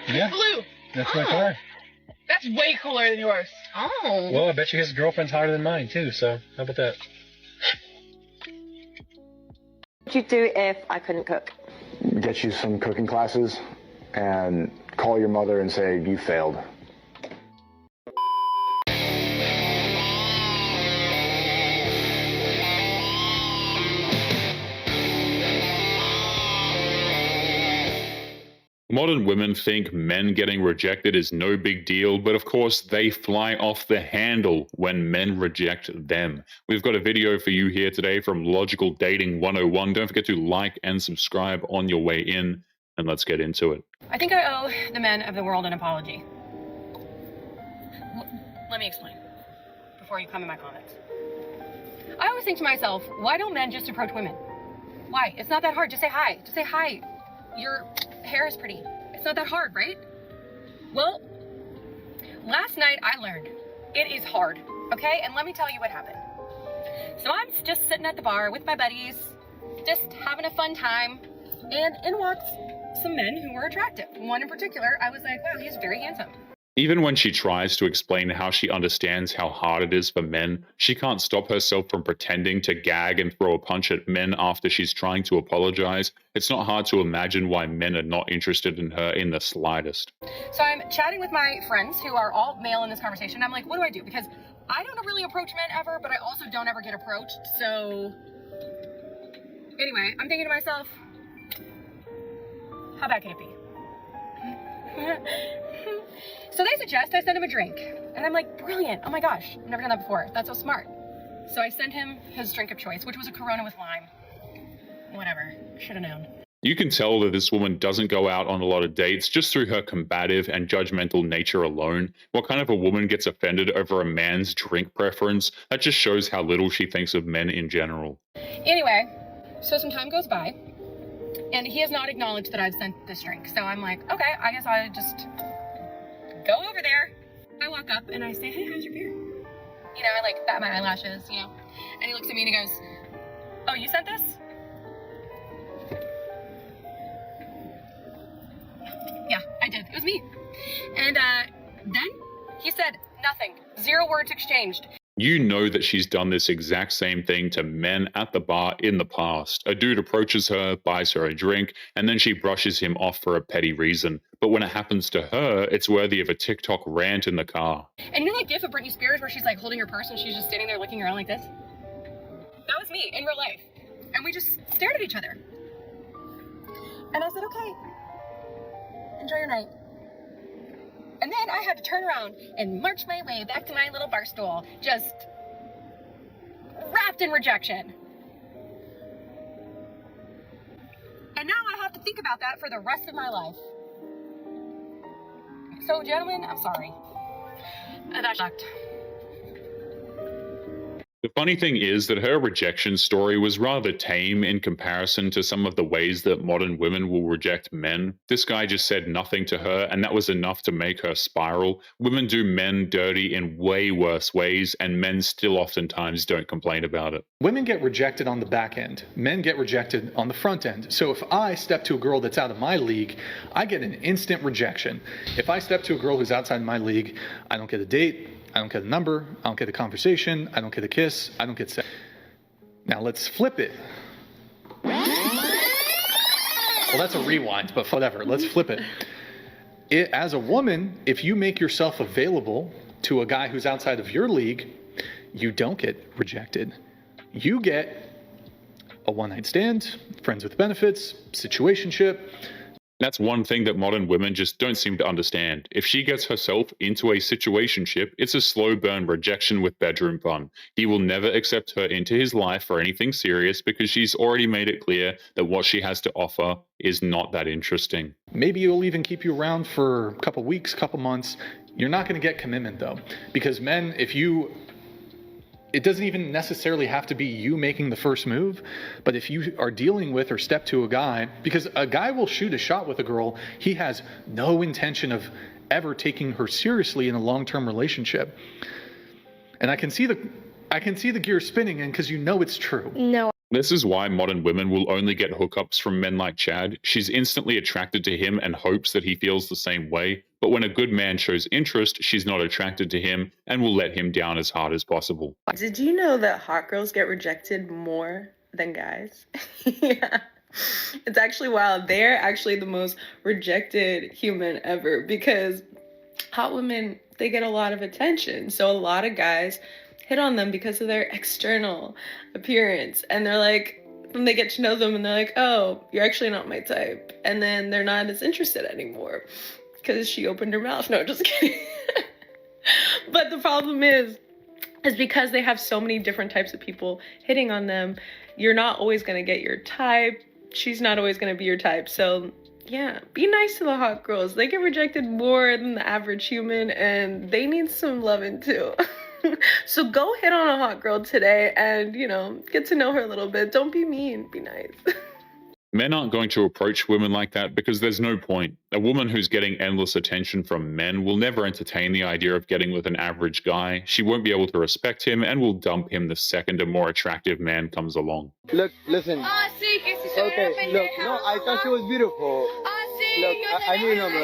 Yeah. Blue. That's my car. That's way cooler than yours. Oh. Well, I bet you his girlfriend's hotter than mine, too, so how about that? What would you do if I couldn't cook? Get you some cooking classes and call your mother and say you failed. Modern women think men getting rejected is no big deal, but of course they fly off the handle when men reject them. We've got a video for you here today from Logical Dating 101. Don't forget to like and subscribe on your way in, and let's get into it. I think I owe the men of the world an apology. Let me explain before you come in my comments. I always think to myself, why don't men just approach women? Why? It's not that hard. Just say hi. Just say hi. Your hair is pretty. It's not that hard, right? Well, last night I learned it is hard, okay? And let me tell you what happened. So I'm just sitting at the bar with my buddies, just having a fun time, and in walks some men who were attractive. One in particular, I was like, wow, he's very handsome. Even when she tries to explain how she understands how hard it is for men, she can't stop herself from pretending to gag and throw a punch at men after she's trying to apologize. It's not hard to imagine why men are not interested in her in the slightest. So I'm chatting with my friends who are all male in this conversation. I'm like, what do I do? Because I don't really approach men ever, but I also don't ever get approached. So anyway, I'm thinking to myself, how bad can it be? So they suggest I send him a drink. And I'm like, brilliant. Oh my gosh, I've never done that before. That's so smart. So I sent him his drink of choice, which was a Corona with lime. Whatever, should have known. You can tell that this woman doesn't go out on a lot of dates just through her combative and judgmental nature alone. What kind of a woman gets offended over a man's drink preference? That just shows how little she thinks of men in general. Anyway, so some time goes by, and he has not acknowledged that I've sent this drink. So I'm like, okay, I guess I'll just go over there. I walk up and I say, hey, how's your beer? You know, I like bat my eyelashes, you know. And he looks at me and he goes, oh, you sent this? Yeah, I did. It was me. And then he said nothing. 0 words exchanged. You know that she's done this exact same thing to men at the bar in the past. A dude approaches her, buys her a drink, and then she brushes him off for a petty reason. But when it happens to her, it's worthy of a TikTok rant in the car. And you know that gif of Britney Spears where she's like holding her purse and she's just standing there looking around like this? That was me in real life. And we just stared at each other. And I said, okay, enjoy your night. And then I had to turn around and march my way back to my little bar stool, just wrapped in rejection. And now I have to think about that for the rest of my life. So, gentlemen, I'm sorry. That sucked. The funny thing is that her rejection story was rather tame in comparison to some of the ways that modern women will reject men. This guy just said nothing to her, and that was enough to make her spiral. Women do men dirty in way worse ways, and men still oftentimes don't complain about it. Women get rejected on the back end. Men get rejected on the front end. So if I step to a girl that's out of my league, I get an instant rejection. If I step to a girl who's outside my league, I don't get a date. I don't get a number, I don't get a conversation, I don't get a kiss, I don't get sex. Now let's flip it. Well, that's a rewind, but whatever, let's flip it. As a woman, if you make yourself available to a guy who's outside of your league, you don't get rejected. You get a one-night stand, friends with benefits, situationship. That's one thing that modern women just don't seem to understand. If she gets herself into a situationship, it's a slow burn rejection with bedroom fun. He will never accept her into his life for anything serious because she's already made it clear that what she has to offer is not that interesting. Maybe he'll even keep you around for a couple weeks, couple months. You're not going to get commitment though, because men, it doesn't even necessarily have to be you making the first move, but if you are dealing with or step to a guy, because a guy will shoot a shot with a girl, he has no intention of ever taking her seriously in a long-term relationship. And I can see the gears spinning, and because you know it's true. No. This is why modern women will only get hookups from men like Chad. She's instantly attracted to him and hopes that he feels the same way, but when a good man shows interest, she's not attracted to him and will let him down as hard as possible. Did you know that hot girls get rejected more than guys? Yeah. It's actually wild. They're actually the most rejected human ever because hot women, they get a lot of attention. So a lot of guys hit on them because of their external appearance. And they're like, when they get to know them and they're like, oh, you're actually not my type. And then they're not as interested anymore because she opened her mouth. No, just kidding. But the problem is because they have so many different types of people hitting on them, you're not always going to get your type. She's not always going to be your type. So yeah, be nice to the hot girls. They get rejected more than the average human and they need some loving too. So go hit on a hot girl today and, you know, get to know her a little bit. Don't be mean, be nice. Men aren't going to approach women like that because there's no point. A woman who's getting endless attention from men will never entertain the idea of getting with an average guy. She won't be able to respect him and will dump him the second a more attractive man comes along. Look, listen. Okay, look, no, I thought she was beautiful. Look, I need a number.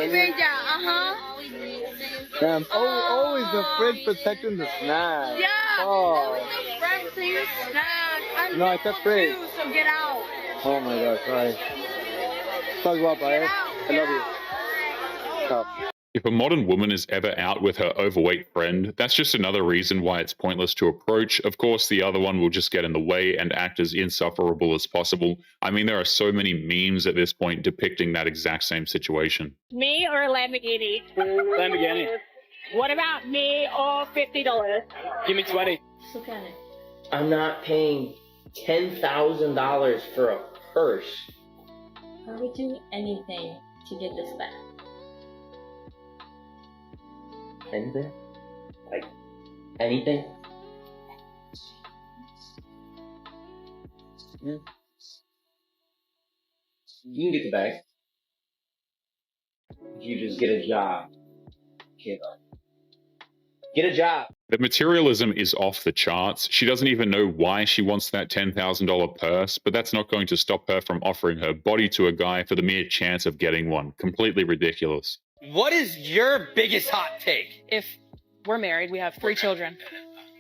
I'm always the friend protecting the snack. Yeah, Oh. I was the friend to your snack. No, I said friend. So get out. Oh my God, sorry. Talk about I love you. Stop. If a modern woman is ever out with her overweight friend, that's just another reason why it's pointless to approach. Of course, the other one will just get in the way and act as insufferable as possible. I mean, there are so many memes at this point depicting that exact same situation. Me or Lamborghini? Lamborghini. What about me or $50? Give me 20. I'm not paying $10,000 for a purse. I would do anything to get this back. Anything? Like, anything? Yeah. You can get the bag. You just get a job. Get a job. The materialism is off the charts. She doesn't even know why she wants that $10,000 purse, but that's not going to stop her from offering her body to a guy for the mere chance of getting one. Completely ridiculous. What is your biggest hot take? If we're married, we have 3 children,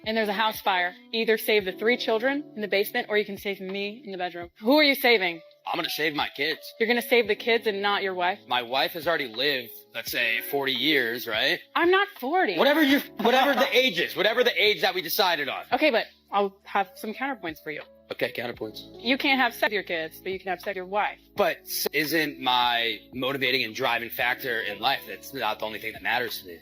and there's a house fire, either save the 3 children in the basement or you can save me in the bedroom. Who are you saving? I'm gonna save my kids. You're gonna save the kids and not your wife? My wife has already lived, let's say, 40 years, right? I'm not 40. Whatever the age is, whatever the age that we decided on. Okay, but I'll have some counterpoints for you. Okay, counterpoints. You can't have sex with your kids, but you can have sex with your wife. But isn't my motivating and driving factor in life, that's not the only thing that matters to me.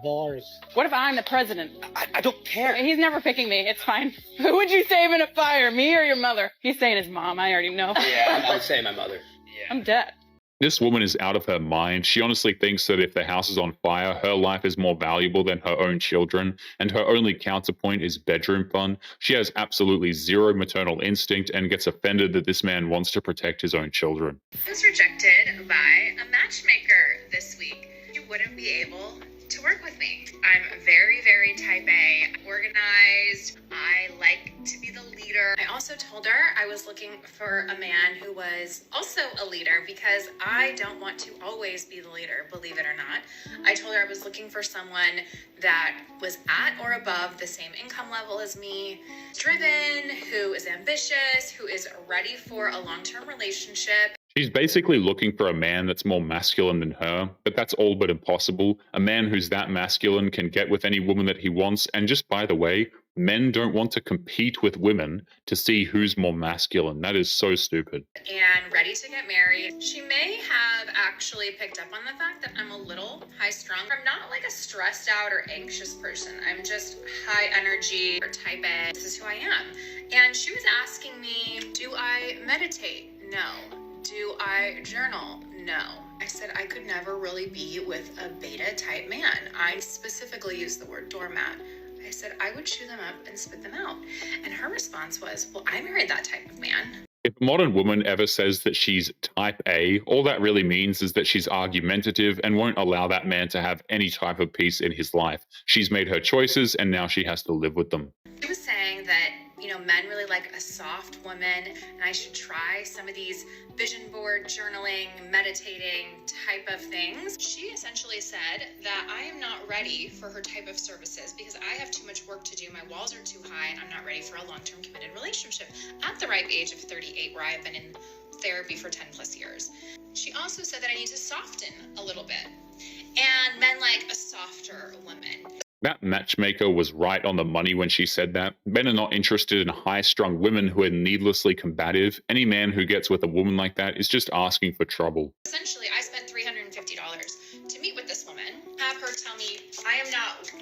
Bars. What if I'm the president? I don't care. He's never picking me. It's fine. Who would you save in a fire, me or your mother? He's saying his mom. I already know. Yeah, I would say my mother. Yeah. I'm dead. This woman is out of her mind. She honestly thinks that if the house is on fire, her life is more valuable than her own children, and her only counterpoint is bedroom fun. She has absolutely zero maternal instinct and gets offended that this man wants to protect his own children. I was rejected by a matchmaker this week. You wouldn't be able to work with me. I'm very, very type A, organized. I like to be the leader. I also told her I was looking for a man who was also a leader because I don't want to always be the leader, believe it or not. I told her I was looking for someone that was at or above the same income level as me, driven, who is ambitious, who is ready for a long-term relationship. She's basically looking for a man that's more masculine than her, but that's all but impossible. A man who's that masculine can get with any woman that he wants, and just by the way, men don't want to compete with women to see who's more masculine. That is so stupid. And ready to get married. She may have actually picked up on the fact that I'm a little high-strung. I'm not like a stressed out or anxious person. I'm just high energy or type A. This is who I am. And she was asking me, do I meditate? No. Do I journal? No. I said I could never really be with a beta type man. I specifically used the word doormat. I said I would chew them up and spit them out. And her response was, well, I married that type of man. If a modern woman ever says that she's type A, all that really means is that she's argumentative and won't allow that man to have any type of peace in his life. She's made her choices and now she has to live with them. She was saying that, men really like a soft woman and I should try some of these vision board journaling, meditating type of things. She essentially said that I am not ready for her type of services because I have too much work to do. My walls are too high and I'm not ready for a long-term committed relationship at the ripe age of 38, where I've been in therapy for 10 plus years. She also said that I need to soften a little bit, and men like a softer woman. That matchmaker was right on the money when she said that. Men are not interested in high-strung women who are needlessly combative. Any man who gets with a woman like that is just asking for trouble. Essentially, I spent $350 to meet with this woman, have her tell me I am not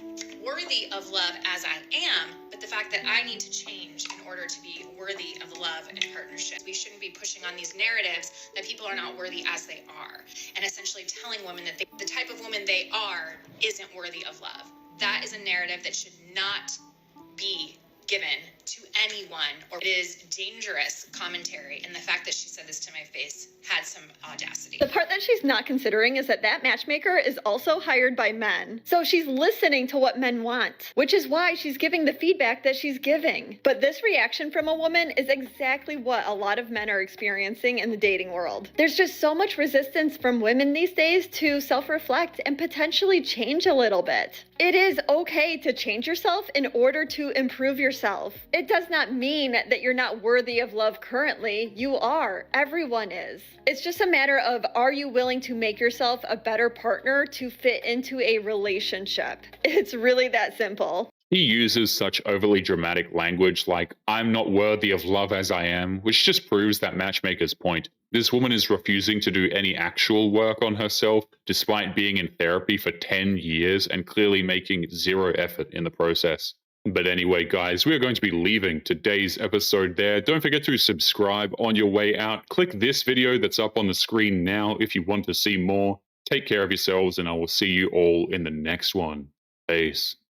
worthy of love as I am, but the fact that I need to change in order to be worthy of love and partnership. We shouldn't be pushing on these narratives that people are not worthy as they are, and essentially telling women that the type of woman they are isn't worthy of love. That is a narrative that should not be given to anyone, or it is dangerous commentary. And the fact that she said this to my face had some audacity. The part that she's not considering is that that matchmaker is also hired by men. So she's listening to what men want, which is why she's giving the feedback that she's giving. But this reaction from a woman is exactly what a lot of men are experiencing in the dating world. There's just so much resistance from women these days to self-reflect and potentially change a little bit. It is okay to change yourself in order to improve yourself. It does not mean that you're not worthy of love currently. You are. Everyone is. It's just a matter of, are you willing to make yourself a better partner to fit into a relationship? It's really that simple. He uses such overly dramatic language like, I'm not worthy of love as I am, which just proves that matchmaker's point. This woman is refusing to do any actual work on herself, despite being in therapy for 10 years and clearly making zero effort in the process. But anyway, guys, we are going to be leaving today's episode there. Don't forget to subscribe on your way out. Click this video that's up on the screen now if you want to see more. Take care of yourselves, and I will see you all in the next one. Peace.